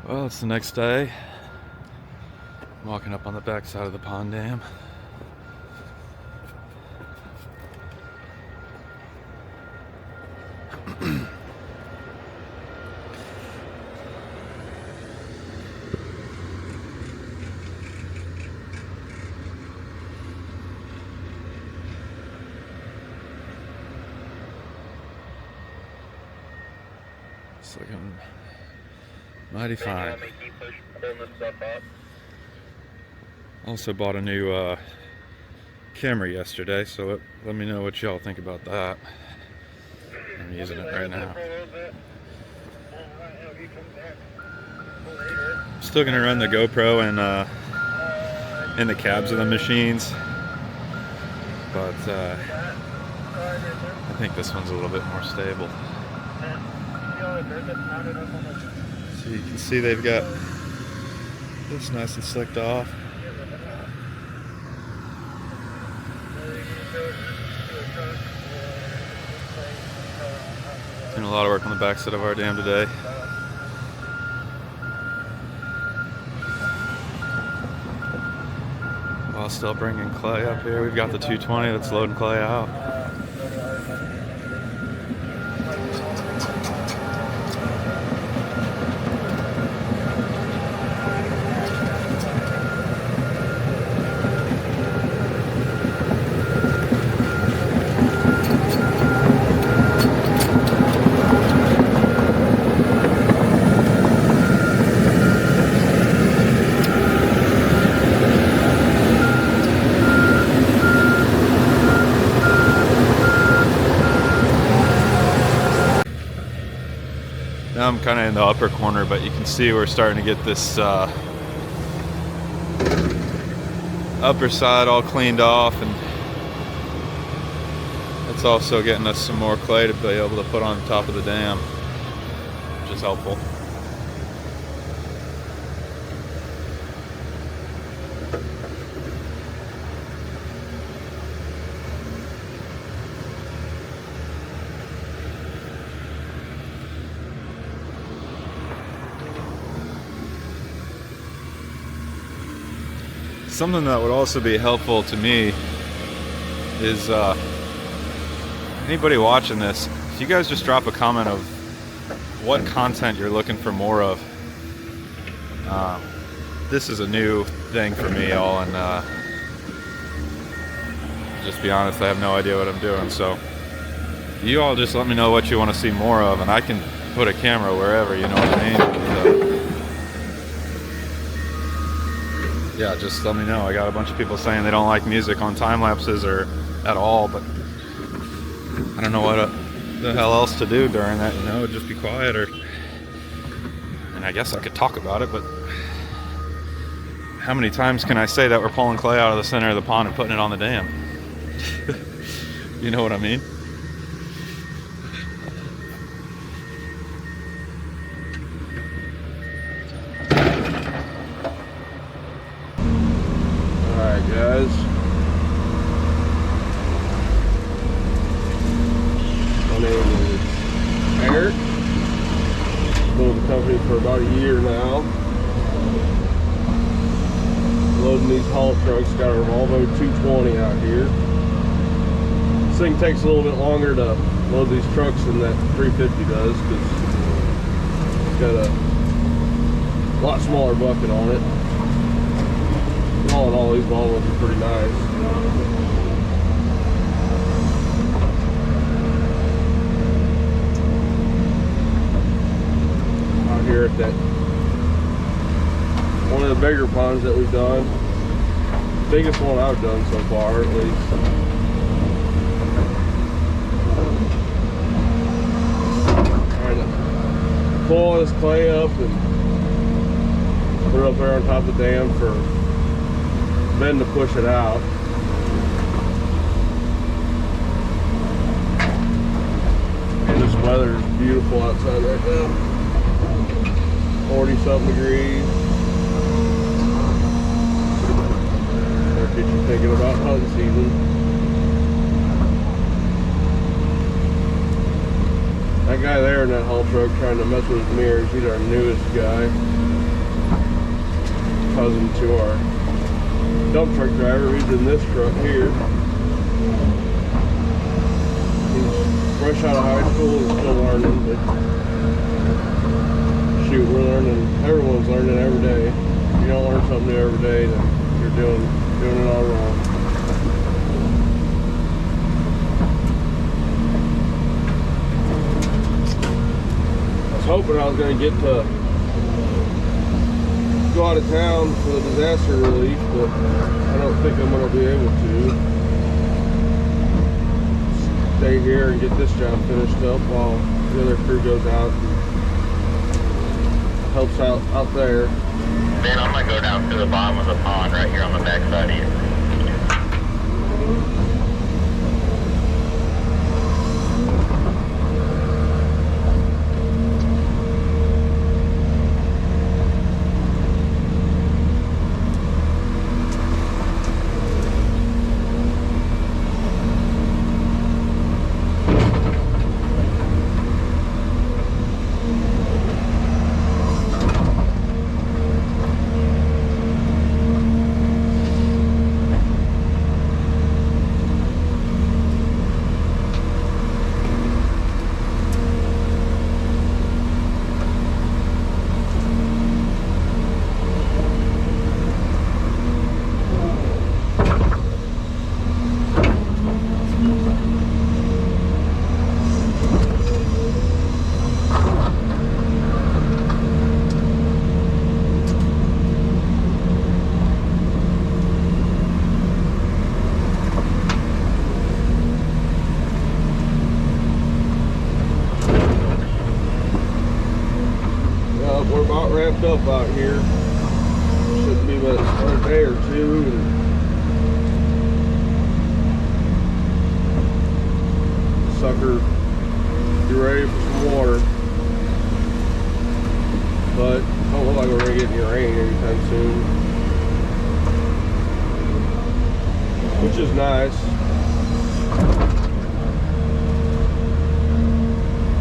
Well, it's the next day. I'm walking up on the back side of the pond dam. It's looking mighty fine. Also bought a new camera yesterday, so let me know what y'all think about that. I'm using it right now. I'm still gonna run the GoPro in the cabs of the machines, but I think this one's a little bit more stable. So you can see they've got this nice and slicked off. Doing a lot of work on the backside of our dam today. While still bringing clay up here, we've got the 220 that's loading clay out. Now I'm kind of in the upper corner, but you can see we're starting to get this upper side all cleaned off, and it's also getting us some more clay to be able to put on top of the dam, which is helpful. Something that would also be helpful to me is anybody watching this, if you guys just drop a comment of what content you're looking for more of. This is a new thing for me all, and just be honest, I have no idea what I'm doing, so you all just let me know what you want to see more of, and I can put a camera wherever, you know what I mean? So, yeah, just let me know. I got a bunch of people saying they don't like music on time lapses or at all, but I don't know what the hell else to do during that, you know, just be quiet, or, and I guess I could talk about it, but how many times can I say that we're pulling clay out of the center of the pond and putting it on the dam? You know what I mean? Alright guys, my name is Eric. Been with the company for about a year now. Loading these haul trucks, got a Volvo 220 out here. This thing takes a little bit longer to load these trucks than that 350 does, because it's got a lot smaller bucket on it. All in all, these Volvos are pretty nice. Out here at that, one of the bigger ponds that we've done, biggest one I've done so far, at least. Trying to pull all this clay up and put it up there on top of the dam for Ben to push it out. And this weather is beautiful outside right now. 40-something degrees. That'll get you thinking about hunting season. That guy there in that haul truck trying to mess with his mirrors, he's our newest guy. cousin to our dump truck driver. He's in this truck here. He's fresh out of high school and still learning, but shoot, we're learning. Everyone's learning every day. If you don't learn something new every day, then you're doing it all wrong. I was hoping I was going to get to go out of town for the disaster relief, but I don't think I'm going to be able to. Stay here and get this job finished up while the other crew goes out and helps out there. Then I'm gonna go down to the bottom of the pond right here on the back side of you. We're about wrapped up out here. Should be but another day or two. And sucker, be ready for some water. But don't look like we're gonna get any rain anytime soon, which is nice.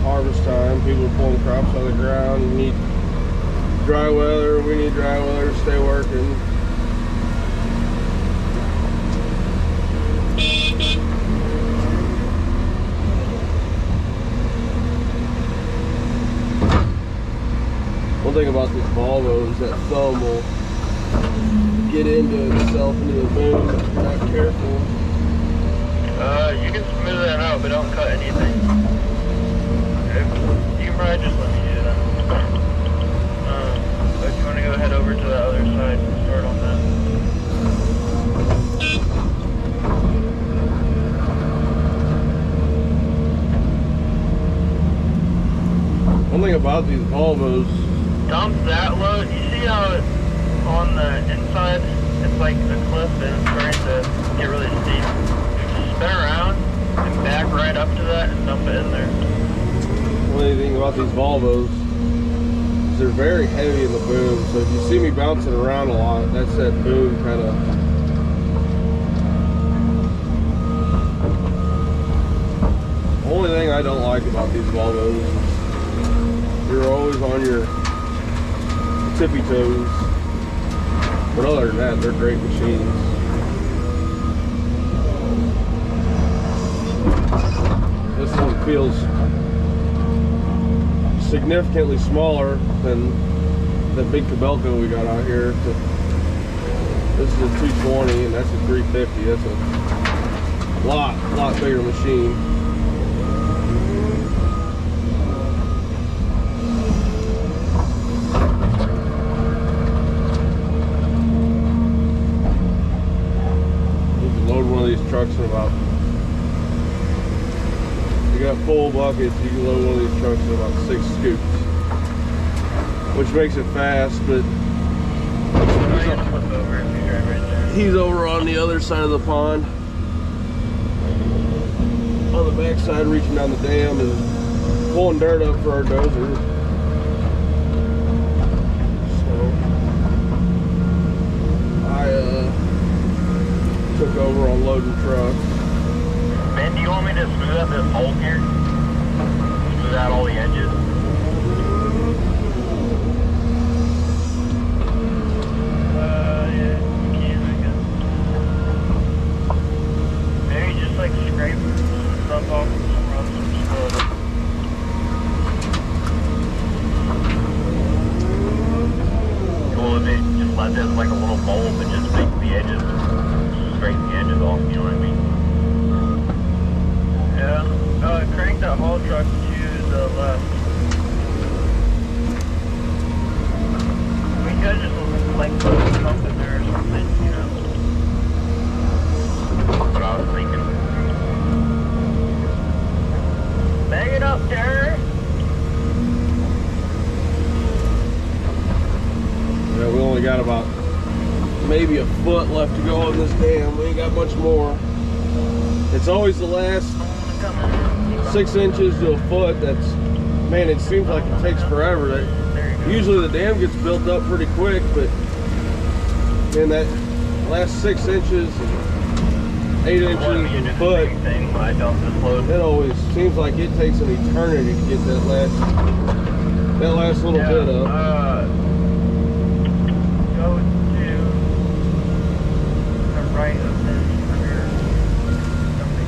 Harvest time, people are pulling crops out of the ground. You need dry weather, we need dry weather to stay working. One thing about this Volvo is that thumb will get into itself into the boom if you're not careful. You can smooth that out, but don't cut anything. You can probably just let me do that. If you want to go ahead over to the other side and start on that. One thing about these Volvos, Dump that load. You see how it's on the inside, it's like a cliff and it's starting to get really steep. Just spin around and back right up to that and dump it in there. one thing about these Volvos is they're very heavy in the boom. So if you see me bouncing around a lot, that's that boom kind of. The only thing I don't like about these Volvos is you're always on your tippy toes, but other than that, they're great machines. This one feels significantly smaller than the big Cabelco we got out here. This is a 220 and that's a 350. That's a lot bigger machine. Trucks in about, you got full buckets, you can load one of these trucks in about 6 scoops, which makes it fast. But he's over on the other side of the pond, on the back side, reaching down the dam and pulling dirt up for our dozer. Took over on loading trucks. Ben, do you want me to smooth out this hole here? Smooth out all the edges? only got about maybe a foot left to go on this dam. We ain't got much more. It's always the last 6 inches to a foot. That's, man, it seems like it takes forever. Usually the dam gets built up pretty quick, but in that last 6 inches, 8 inches to a foot, it always seems like it takes an eternity to get that last little bit up. Go to the right of this rear something.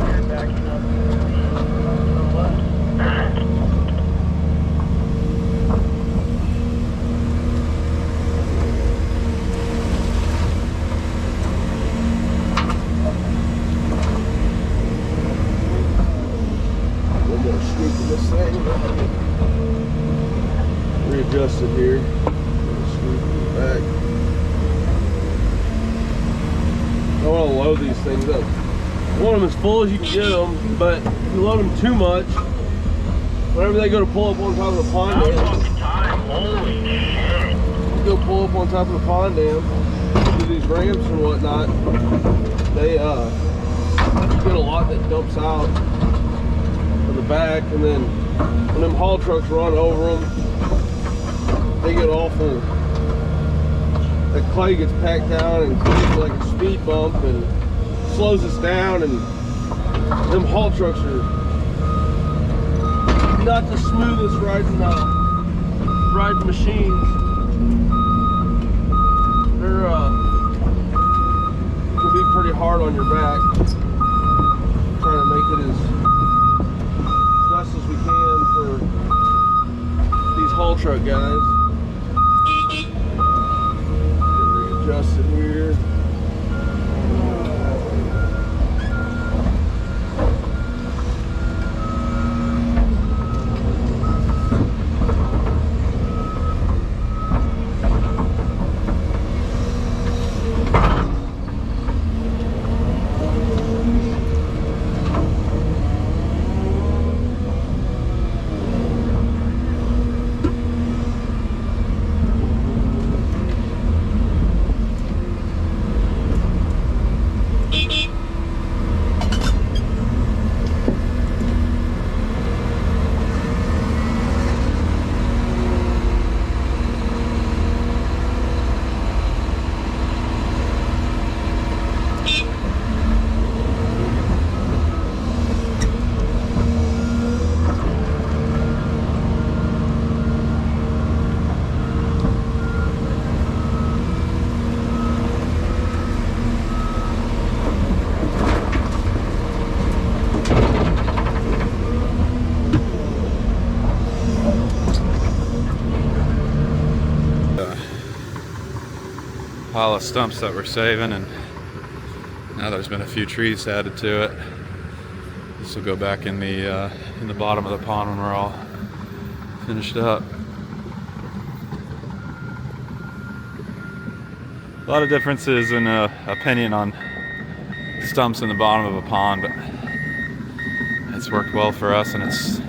You're backing up to the left. One more scoop of this thing. Readjust it here. Scoop it back. I want to load these things up. I want them as full as you can get them, but if you load them too much, whenever they go to pull up on top of the pond dam, Holy shit. you go pull up on top of the pond dam, do these ramps and whatnot, they get a lot that dumps out of the back, and then when them haul trucks run over them, they get awful. The clay gets packed down and creates like a speed bump and slows us down, and them haul trucks are not the smoothest riding machines. They're can be pretty hard on your back. Trying to make it as best as we can for these haul truck guys. Readjust it here. Pile of stumps that we're saving, and now there's been a few trees added to it. This will go back in the bottom of the pond when we're all finished up. A lot of differences in opinion on stumps in the bottom of a pond, but it's worked well for us, and it's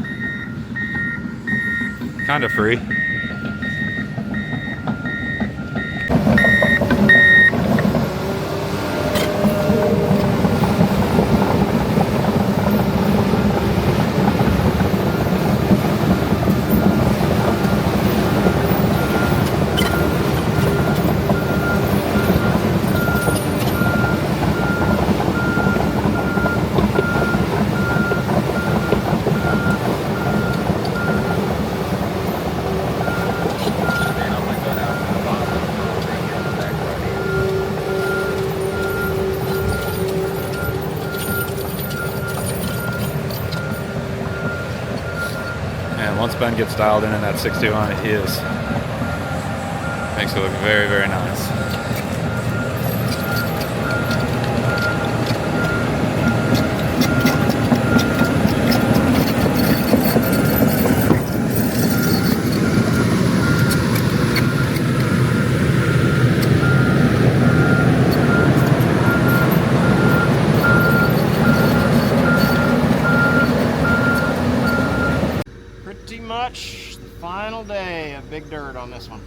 kind of free. Once Ben gets dialed in that 6.2 on it, he makes it look very, very nice. on this one.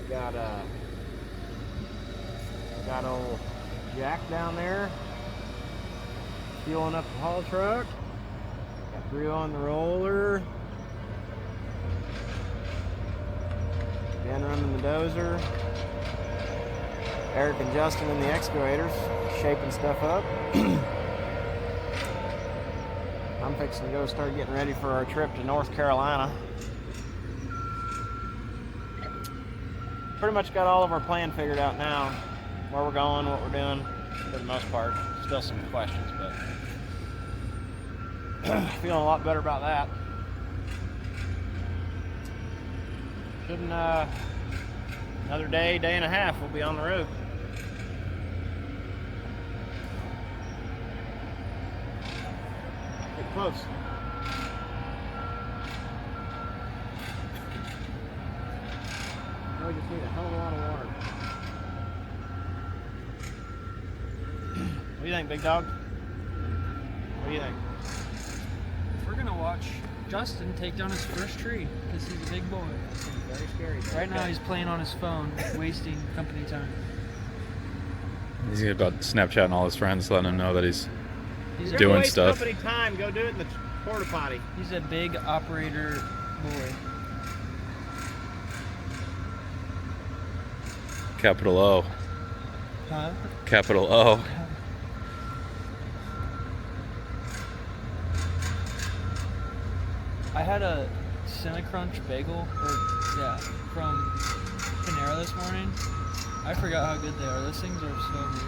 Got old Jack down there fueling up the haul truck. Got Drew on the roller. Ben running the dozer. Eric and Justin in the excavators, shaping stuff up. I'm fixing to go start getting ready for our trip to North Carolina. Pretty much got all of our plan figured out now. Where we're going, what we're doing, for the most part. Still some questions, but feeling a lot better about that. Shouldn't, another day and a half, we'll be on the road. Get close. We just need a hell of a lot of water. What do you think, big dog? What do you think? We're gonna watch Justin take down his first tree because he's a big boy. Very scary. Right now he's playing on his phone, wasting company time. He's about Snapchatting all his friends, letting him know that he's He's doing waste stuff. company time. Go do it in the porta potty. He's a big operator boy. Capital O. Huh? Capital O. I had a Cinecrunch bagel, from Panera this morning. I forgot how good they are. Those things are so amazing.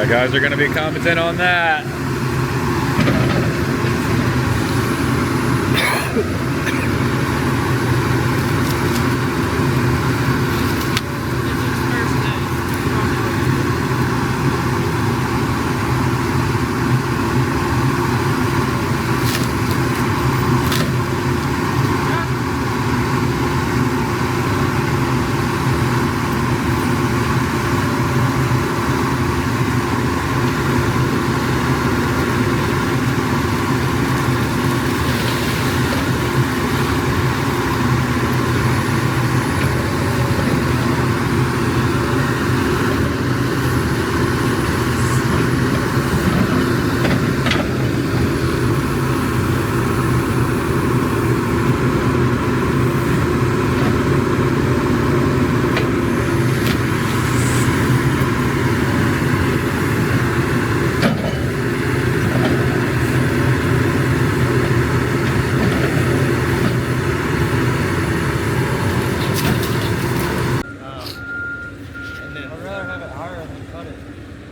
Guys are going to be commenting on that.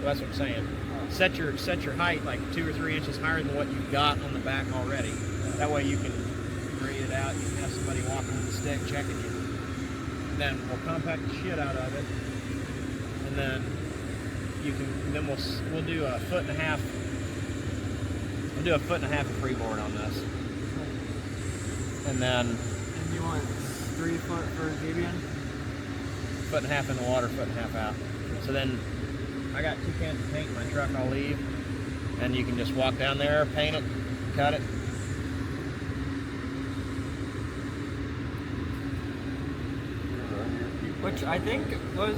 That's what I'm saying. Set your height like 2 or 3 inches higher than what you've got on the back already. That way you can grade it out. You can have somebody walking with a stick checking you. And then we'll compact the shit out of it. And then you can. And then we'll do a 1.5 foot. We'll do a 1.5 foot of freeboard on this. And then. And you want 3 foot for Debian? 1.5 foot in the water, 1.5 foot out. So then I got 2 cans of paint in my truck I'll leave. And you can just walk down there, paint it, cut it. Which I think was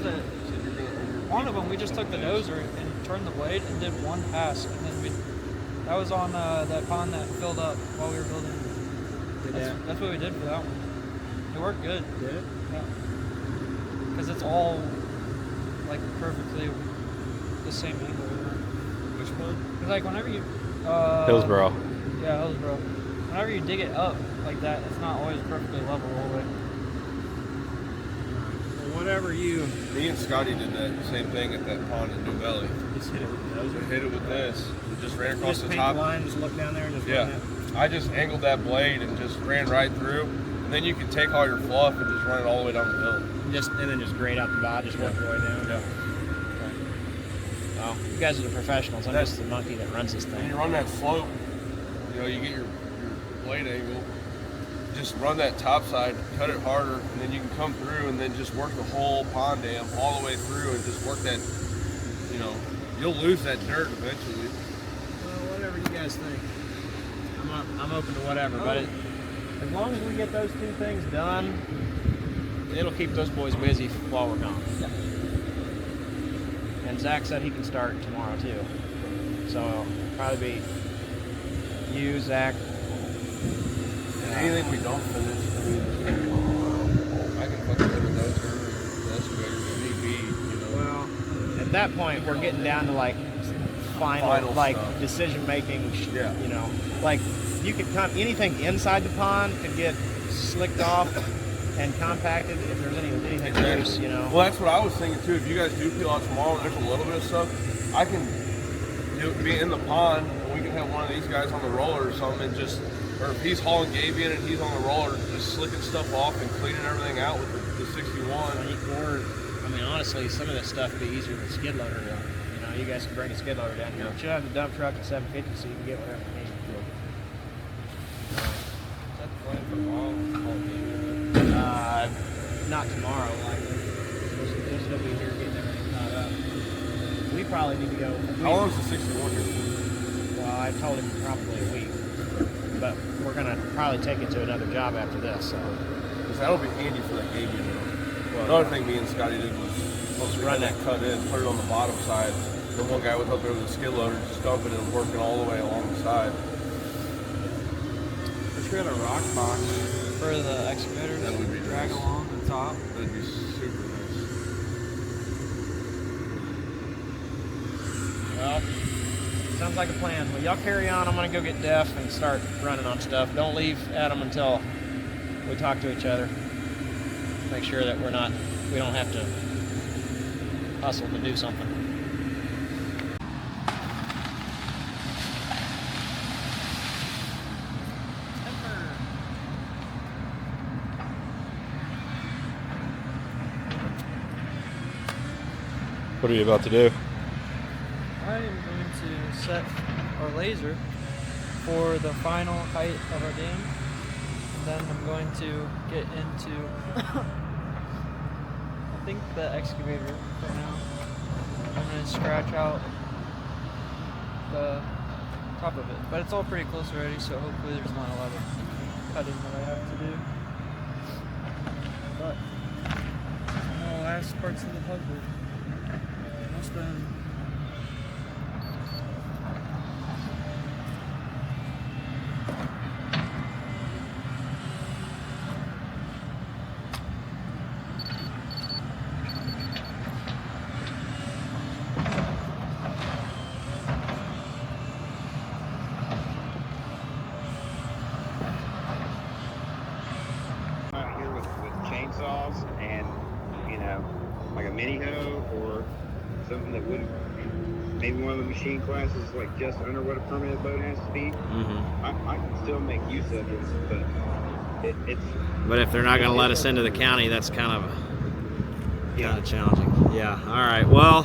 one of them. We just took the dozer and turned the blade and did 1 pass, and then that was on that pond that filled up while we were building. That's what we did for that one. It worked good. Did it? Yeah. Because it's all like perfectly the same angle. Which one? Because like whenever you Hillsboro. Yeah, Hillsboro. Whenever you dig it up like that, it's not always perfectly level all the way. Well, whatever you Me and Scotty did that same thing at that pond in New Valley. just hit it with those. We hit it with this. We just ran across Just the paint top. the line, just look down there and just Yeah. run it. I just angled that blade and just ran right through. And then you can take all your fluff and just run it all the way down the hill. And then just grade out the bot, just work your way down. Yeah. Well, you guys are the professionals. I'm just the monkey that runs this When thing. you run that slope, you know, you get your blade angle, just run that top side, cut it harder, and then you can come through and then just work the whole pond dam all the way through and just work that, you know, you'll lose that dirt eventually. Well, whatever you guys think. I'm open to whatever, but as long as we get those two things done, it'll keep those boys busy while we're gone. Yeah. And Zach said he can start tomorrow too. So it'll probably be you, Zach. And anything we don't finish, I mean, I can fucking put a dozer or excavator if need be, you know. Well, at that point, we're getting down to like final like stuff. decision making. Yeah. You know, like you could anything inside the pond could get slicked off and compacted if there's anything loose. You know. Well, that's what I was thinking too. If you guys do peel out tomorrow, and there's a little bit of stuff, I can be in the pond, and we can have one of these guys on the roller or something, and just, or if he's hauling Gabion and he's on the roller, just slicking stuff off and cleaning everything out with the 61. Or, I mean, honestly, some of this stuff would be easier than skid loader. You know, you guys can bring a skid loader down here. You should have the dump truck at 750 so you can get whatever you need. Is that the plan for tomorrow? Not tomorrow, likely. We'll still be here getting everything caught up. We probably need to go. How long is the 61 here? Well, I told him probably a week, but we're gonna probably take it to another job after this. So Because that'll be handy for that Gabion. Well, Another thing me and Scotty did was once we Run run that cut in, put it on the bottom side. The one guy was up there with a skid loader, just dumping it and working all the way along the side. Let's get a rock box for the excavator That would be drag nice. along the top. That'd be super nice. well, sounds like a plan. Well, y'all carry on. I'm gonna go get Def and start running on stuff. Don't leave Adam until we talk to each other. Make sure that we don't have to hustle to do something. What are you about to do? I am going to set our laser for the final height of our dam. And then I'm going to get into, I think, the excavator for now. I'm going to scratch out the top of it. But it's all pretty close already, so hopefully there's not a lot of cutting that I have to do. But the last parts of the puzzle. Almost done. Out here with chainsaws and, you know, like a mini hoe or something that wouldn't, maybe one of the machine classes like just under what a permanent boat has to be. I can still make use of it, but it's. But if they're not going to let us into the county, that's kind of challenging. Yeah. All right. Well,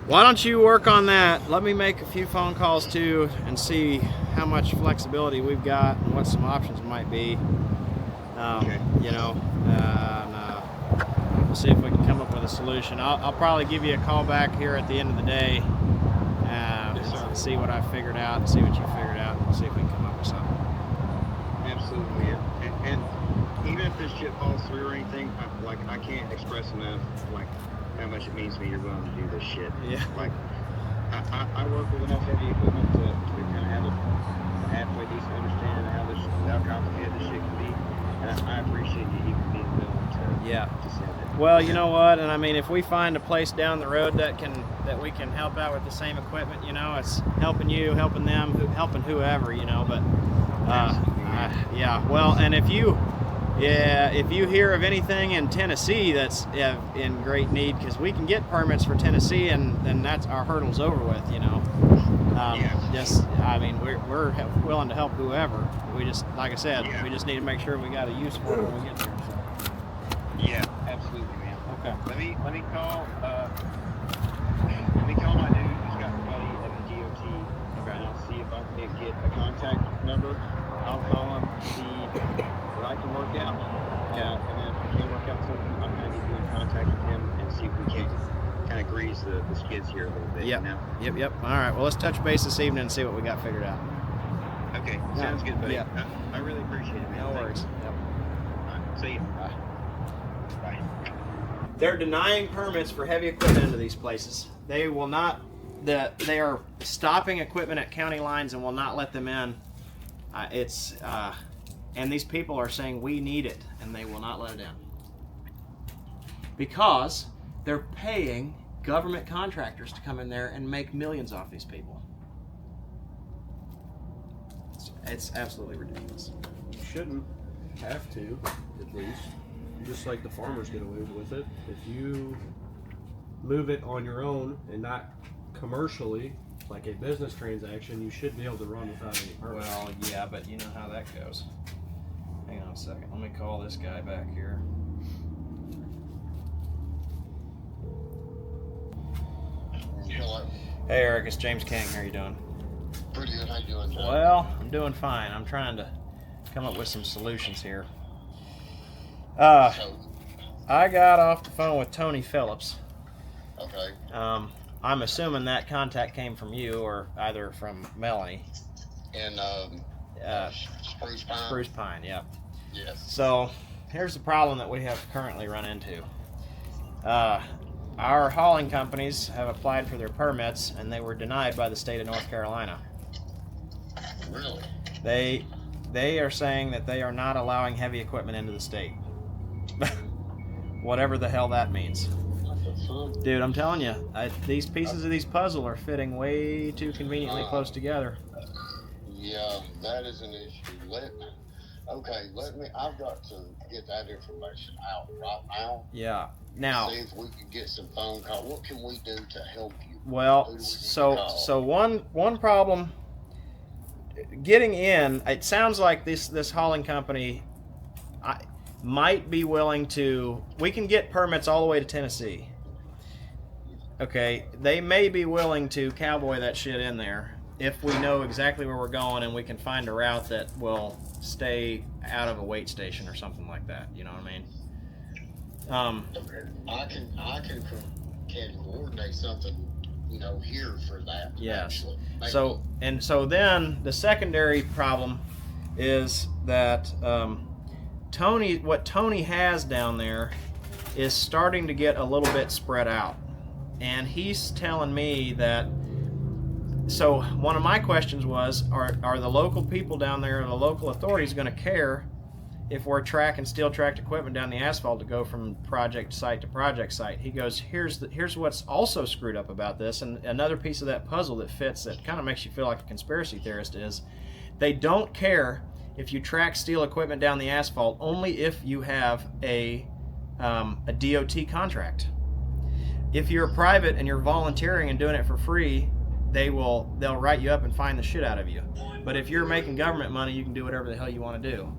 why don't you work on that? Let me make a few phone calls too and see how much flexibility we've got and what some options might be. Okay. You know, we'll see if we can come up with a solution. I'll probably give you a call back here at the end of the day and see what I figured out and see what you figured out and see if we can come up with something. Absolutely. And even if this shit falls through or anything, I can't express enough like how much it means to me you're willing to do this shit. Yeah. Like I work with enough heavy equipment to kind of have a halfway decent understanding of how complicated this shit can be. And I appreciate you even being willing to, Yeah. to send it. Well, you know what, and I mean, if we find a place down the road that we can help out with the same equipment, you know, it's helping you, helping them, helping whoever, you know. But yeah. Well, and if you hear of anything in Tennessee that's in great need, because we can get permits for Tennessee, and then that's our hurdle's over with, you know. I mean, we're willing to help whoever. We just, like I said, we just need to make sure we got a use for it when we get there. So. Yeah, absolutely, man. Okay. Let me call my dude who's got a buddy at the DOT, and I'll see if I can get a contact number. I'll call him, see what I can work out, and then if I can work out something, I'm gonna get you in contact with him and see if we can kind of grease the skids here a little bit. Yep. You know? Yep. All right. Well, let's touch base this evening and see what we got figured out. Okay, sounds good, buddy. Yeah. I really appreciate it, man. No worries. Thanks. Yep. All right, see you. Bye. Bye. They're denying permits for heavy equipment into these places. They will not. They are stopping equipment at county lines and will not let them in. And these people are saying we need it, and they will not let it in because they're paying government contractors to come in there and make millions off these people. It's absolutely ridiculous. You shouldn't have to, at least. Just like the farmers get away with it. If you move it on your own and not commercially, like a business transaction, you should be able to run without any permit. Well, yeah, but you know how that goes. Hang on a second. Let me call this guy back here. Hello. Hey, Eric, it's James King. How you doing? Pretty good. How you doing, John? Well, I'm doing fine. I'm trying to come up with some solutions here. So, I got off the phone with Tony Phillips. okay. I'm assuming that contact came from you or either from Melanie. And Spruce Pine. Spruce Pine, yeah. Yes. So here's the problem that we have currently run into. Our hauling companies have applied for their permits and they were denied by the state of North Carolina. Really? They are saying that they are not allowing heavy equipment into the state. Whatever the hell that means. Dude, I'm telling you, these pieces of these puzzle are fitting way too conveniently close together. Yeah, that is an issue. I've got to get that information out right now. Yeah. Now, see if we can get some phone call. What can we do to help you? well, so one problem getting in, it sounds like this hauling company might be willing to, we can get permits all the way to Tennessee. Okay, they may be willing to cowboy that shit in there if we know exactly where we're going and we can find a route that will stay out of a weight station or something like that. You know what I mean? Okay. I can coordinate something, here for that. Yes. Actually. So then the secondary problem is that what Tony has down there is starting to get a little bit spread out. And he's telling me that, so one of my questions was, are the local people down there, the local authorities going to care if we're tracking steel tracked equipment down the asphalt to go from project site to project site? He goes, here's what's also screwed up about this, and another piece of that puzzle that fits, that kind of makes you feel like a conspiracy theorist, is they don't care if you track steel equipment down the asphalt only if you have a DOT contract. If you're private and you're volunteering and doing it for free, they'll write you up and fine the shit out of you. But if you're making government money, you can do whatever the hell you want to do.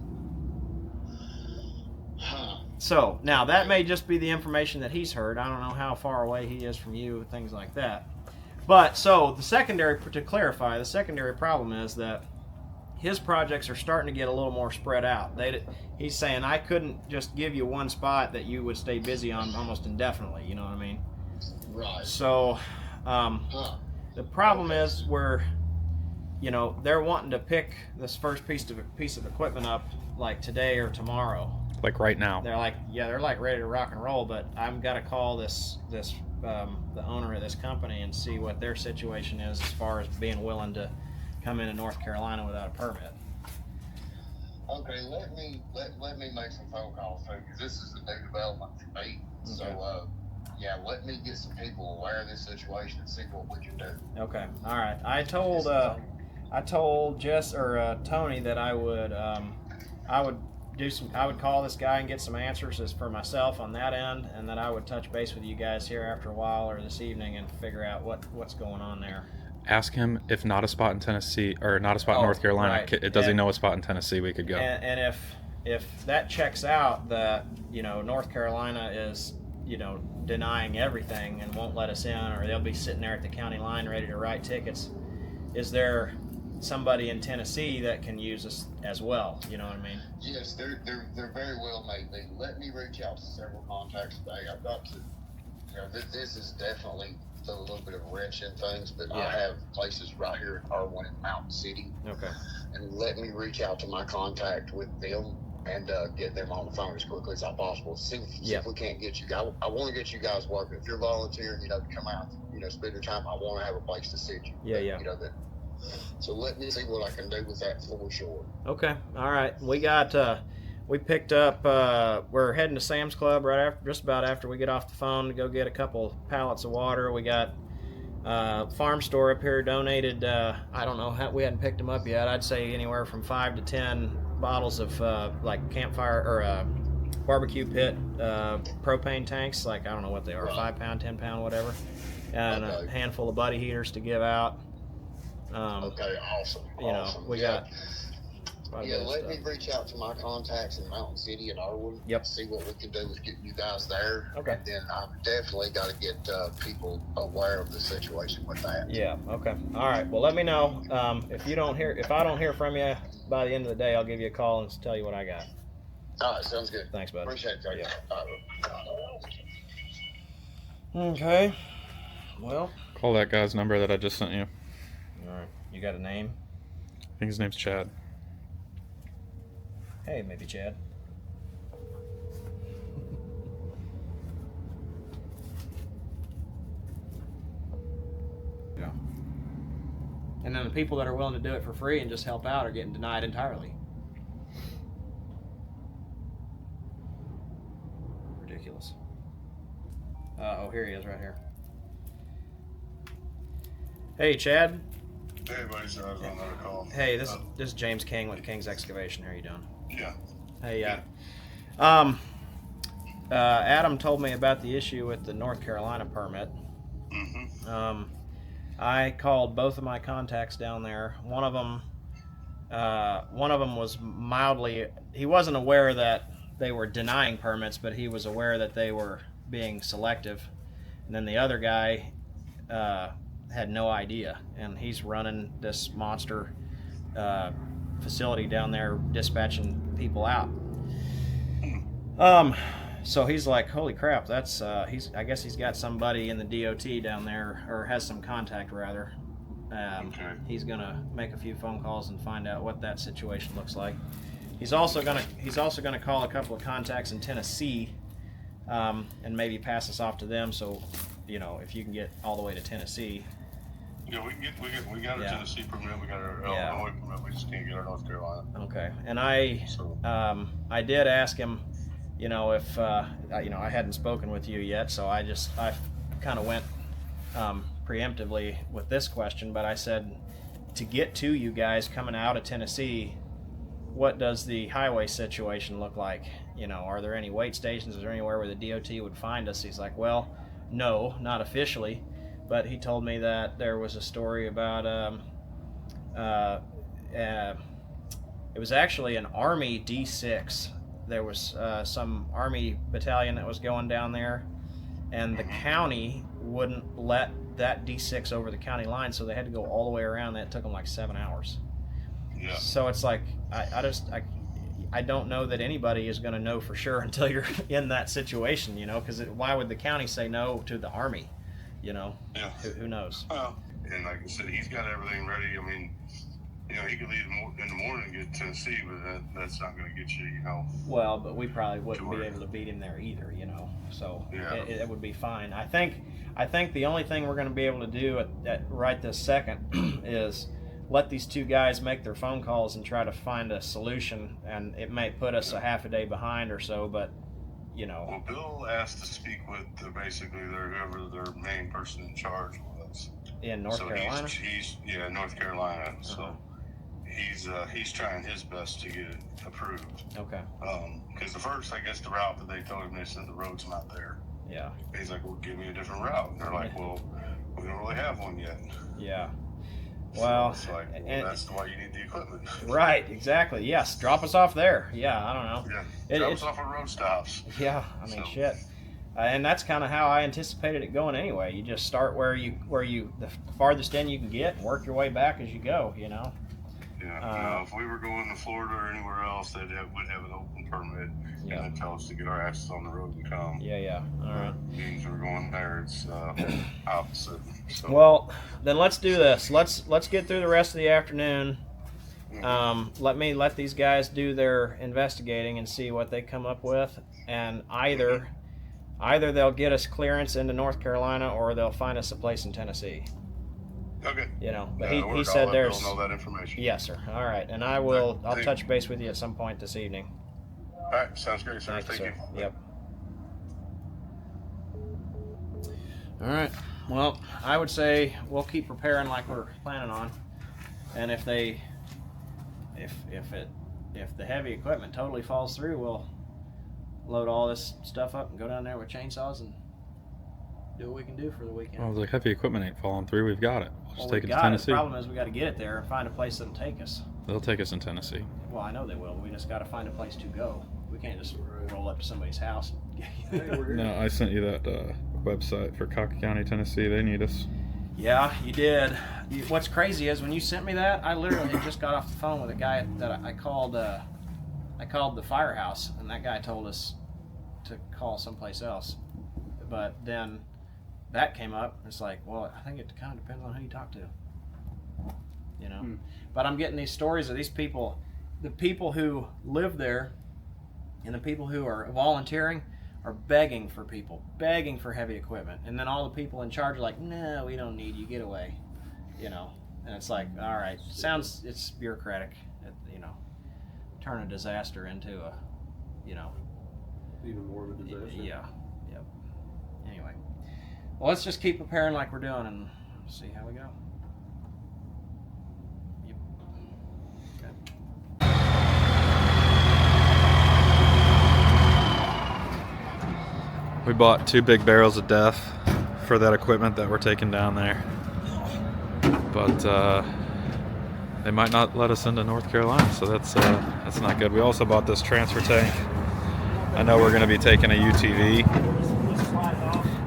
So now that may just be the information that he's heard. I don't know how far away he is from you, things like that. But so to clarify, the secondary problem is that his projects are starting to get a little more spread out. He's saying, I couldn't just give you one spot that you would stay busy on almost indefinitely. You know what I mean? Right. So the problem is they're wanting to pick this first piece of equipment up like today or tomorrow. Like right now. They're like ready to rock and roll, but I've got to call the owner of this company and see what their situation is as far as being willing to come into North Carolina without a permit. Okay, let me make some phone calls too, because this is a new development for me. Okay. So, yeah, let me get some people aware of this situation and see what we can do. Okay. All right. I told Jess or Tony that I would I would call this guy and get some answers as for myself on that end, and then I would touch base with you guys here after a while or this evening and figure out what's going on there. Ask him if not a spot in Tennessee or not a spot in North Carolina. Right. Does he know a spot in Tennessee we could go? And if that checks out, that North Carolina is denying everything and won't let us in, or they'll be sitting there at the county line ready to write tickets. Is there somebody in Tennessee that can use us as well? You know what I mean? Yes, there very well may be. Let me reach out to several contacts today. I've got to, this is definitely a little bit of a wrench in things, but I have places right here in R1 in Mountain City. Okay. And let me reach out to my contact with them and get them on the phone as quickly as I possible. See if we can't get you guys. I want to get you guys working. If you're volunteering, to come out, spend your time. I want to have a place to sit you. Yeah. So let me see what I can do with that for sure. Okay. All right. We picked up. We're heading to Sam's Club just about after we get off the phone to go get a couple pallets of water. We got farm store up here donated. I don't know, we hadn't picked them up yet. I'd say anywhere from 5 to 10 bottles of like campfire or barbecue pit propane tanks. Like I don't know what they are, 5 pound, 10 pound, whatever, and a handful of buddy heaters to give out. Okay, awesome. We got. Let me reach out to my contacts in Mountain City and Arwood. Yep. See what we can do with getting you guys there. Okay. And then I've definitely got to get people aware of the situation with that. Yeah. Okay. All right. Well, let me know if I don't hear from you by the end of the day. I'll give you a call and tell you what I got. All right. Sounds good. Thanks, bud. Appreciate it. Yeah. Okay. Well. Call that guy's number that I just sent you. All right. You got a name? I think his name's Chad. Hey, maybe Chad. Yeah. And then the people that are willing to do it for free and just help out are getting denied entirely. Ridiculous. Oh, here he is right here. Hey, Chad. Hey, buddy, so I was on another call. Hey, this is James King with King's Excavation. How you doing? Yeah. Hey, Adam told me about the issue with the North Carolina permit. Mm-hmm. I called both of my contacts down there. One of them was mildly. He wasn't aware that they were denying permits, but he was aware that they were being selective. And then the other guy had no idea, and he's running this monster facility down there, dispatching people out. So he's like, holy crap, that's I guess he's got somebody in the DOT down there, or has some contact rather. Okay. He's gonna make a few phone calls and find out what that situation looks like. He's also gonna call a couple of contacts in Tennessee, and maybe pass us off to them. So, if you can get all the way to Tennessee. Yeah, we got our Tennessee permit, we got our Illinois permit, we just can't get our North Carolina. Okay, and I did ask him, if I hadn't spoken with you yet, so I kind of went preemptively with this question, but I said, to get to you guys coming out of Tennessee, what does the highway situation look like? Are there any wait stations? Is there anywhere where the DOT would find us? He's like, well, no, not officially. But he told me that there was a story about it was actually an Army D6. There was some Army battalion that was going down there, and the county wouldn't let that D6 over the county line, so they had to go all the way around. That took them like 7 hours. Yeah. So it's like I don't know that anybody is going to know for sure until you're in that situation, because why would the county say no to the Army? Yeah. Who knows? Well, and like I said, he's got everything ready. I mean, he could leave in the morning and get to Tennessee, but that's not going to get you, Well, but we probably wouldn't be able to beat him there either, So it would be fine. I think the only thing we're going to be able to do at right this second is let these two guys make their phone calls and try to find a solution, and it may put us a half a day behind or so, but you know. Well, Bill asked to speak with basically whoever their main person in charge was. In North Carolina? He's North Carolina. So he's trying his best to get it approved. Okay. Because the first, I guess, the route that they told him, they said the road's not there. Yeah. He's like, well, give me a different route. And they're like, well, we don't really have one yet. Yeah. Well, so it's like, well, that's why you need the equipment. Right, exactly. Yes, drop us off there. Yeah, I don't know. Yeah, drop us off at road stops. Yeah, I mean, shit. And that's kind of how I anticipated it going anyway. You just start where you the farthest end you can get and work your way back as you go, you know. Yeah, if we were going to Florida or anywhere else, would have an open permit and they'd tell us to get our asses on the road and come. Yeah. All right. Means we're going there. It's opposite. So. Well, then let's do this. Let's get through the rest of the afternoon. Let these guys do their investigating and see what they come up with, and either they'll get us clearance into North Carolina or they'll find us a place in Tennessee. Okay. You know, but he said there's. Bill know that information. Yes, sir. All right, and I'll touch base with you at some point this evening. All right, sounds great, sir. Thank you. Yep. All right. Well, I would say we'll keep preparing like we're planning on, and if the heavy equipment totally falls through, we'll load all this stuff up and go down there with chainsaws and do what we can do for the weekend. Well, the heavy equipment ain't falling through. We've got it. We'll just take it to Tennessee. The problem is we got to get it there and find a place that'll take us. They'll take us in Tennessee. Well, I know they will. We just got to find a place to go. We can't just roll up to somebody's house. No, I sent you that website for Cocker County, Tennessee. They need us. Yeah, you did. What's crazy is when you sent me that, I literally just got off the phone with a guy that I called. I called the firehouse, and that guy told us to call someplace else. But then that came up. It's like, well, I think it kind of depends on who you talk to. You know. But I'm getting these stories of these people, the people who live there, and the people who are volunteering are begging for heavy equipment, and then all the people in charge are like, no, we don't need you, get away, you know. And it's like, all right, it's bureaucratic, you know, turn a disaster into a, you know, even more of a disaster. Yeah. Anyway, well, let's just keep preparing like we're doing and see how we go. Yep. Okay. We bought 2 big barrels of death for that equipment that we're taking down there. But they might not let us into North Carolina, so that's not good. We also bought this transfer tank. I know we're going to be taking a UTV,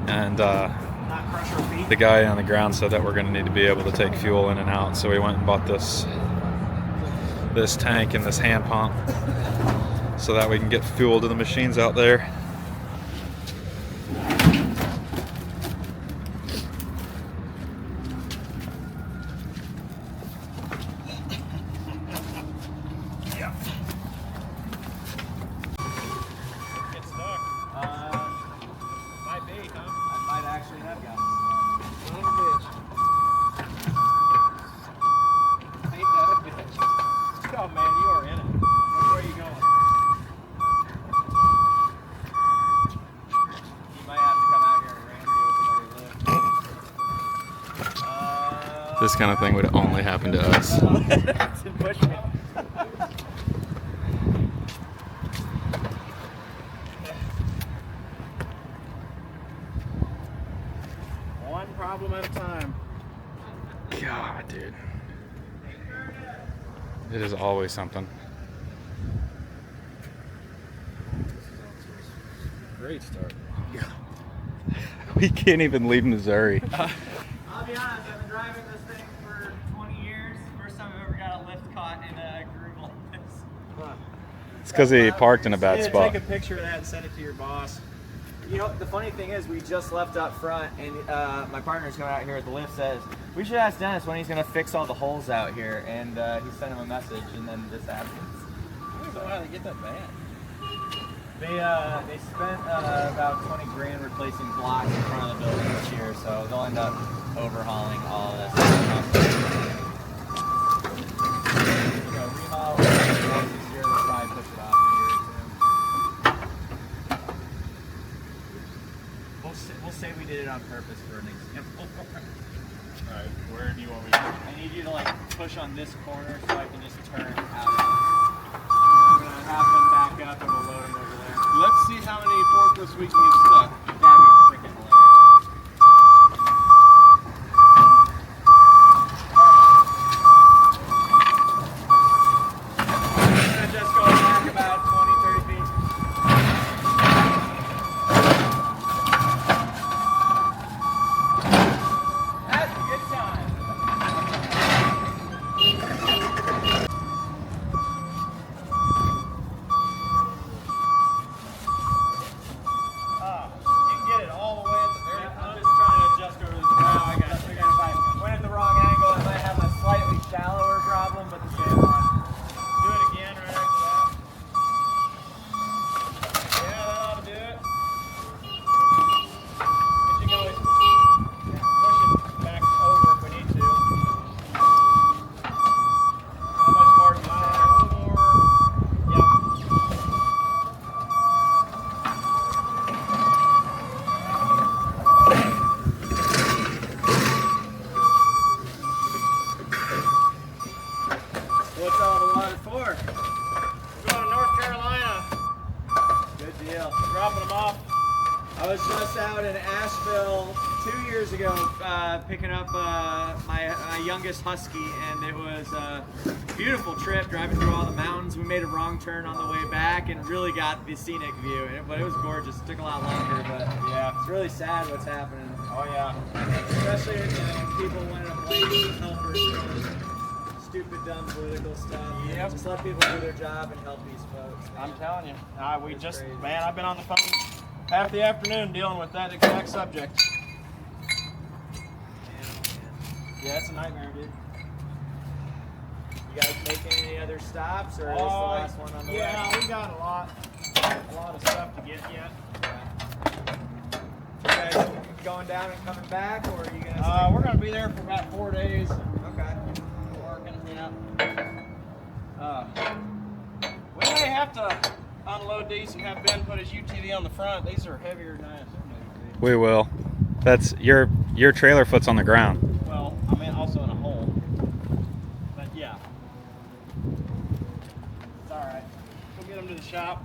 and the guy on the ground said that we're going to need to be able to take fuel in and out, so we went and bought this tank and this hand pump so that we can get fuel to the machines out there. This kind of thing would only happen to us. One problem at a time. God, dude. It is always something. Great start. We can't even leave Missouri. I'll be honest, I've been driving this thing for 20 years. First time I've ever got a lift caught in a groove like this. It's because he parked in a bad spot. Take a picture of that and send it to your boss. You know, the funny thing is we just left up front, and my partner's coming out here at the lift says, we should ask Dennis when he's going to fix all the holes out here, and he sent him a message, and then this happens. I don't know how they get that bad. They spent about 20 grand replacing blocks in front of the building this year, so they'll end up overhauling all of this. push it off a year or two. We'll say we did it on purpose for an example. Alright, where do you want me to? I need you to like push on this corner so I can just turn out. I'm gonna have them back up and we'll load them over there. Let's see how many forklifts we can get stuck. That'd be freaking hilarious. Just go back about 20, 30 feet. That's a good time. You can get it all the way at the very front. I'm just trying to adjust over this brow. I got it. If I went at the wrong angle, I might have a slightly shallower problem, but the same one. Do it again right after that. Yeah, that ought to do it. But you can always push it back over if we need to. How much more do you want? A little more. Yep. What's all the water for? We're going to North Carolina. Good deal. Dropping them off. I was just out in Asheville 2 years ago picking up my youngest husky, and it was a beautiful trip driving through all the mountains. We made a wrong turn on the way back and really got the scenic view, but it was gorgeous. It took a lot longer, but yeah, it's really sad what's happening. Oh yeah. Especially when people want to blame helpers for stupid, dumb political stuff. Yep. Just let people do their job and help these folks. I'm telling you. It's crazy. Man, I've been on the phone half the afternoon dealing with that exact subject. Yeah, it's a nightmare, dude. You guys making any other stops, or is this the last one on the way? Yeah, we got a lot of stuff to get yet. You guys going down and coming back, or are you gonna? We're gonna be there for about 4 days. Okay. Working, yeah. We may have to unload these and have Ben put his UTV on the front. These are heavier than I assumed they would be. We will. That's your trailer foot's on the ground. Well, I mean also in a hole. But yeah. It's alright. We'll get them to the shop.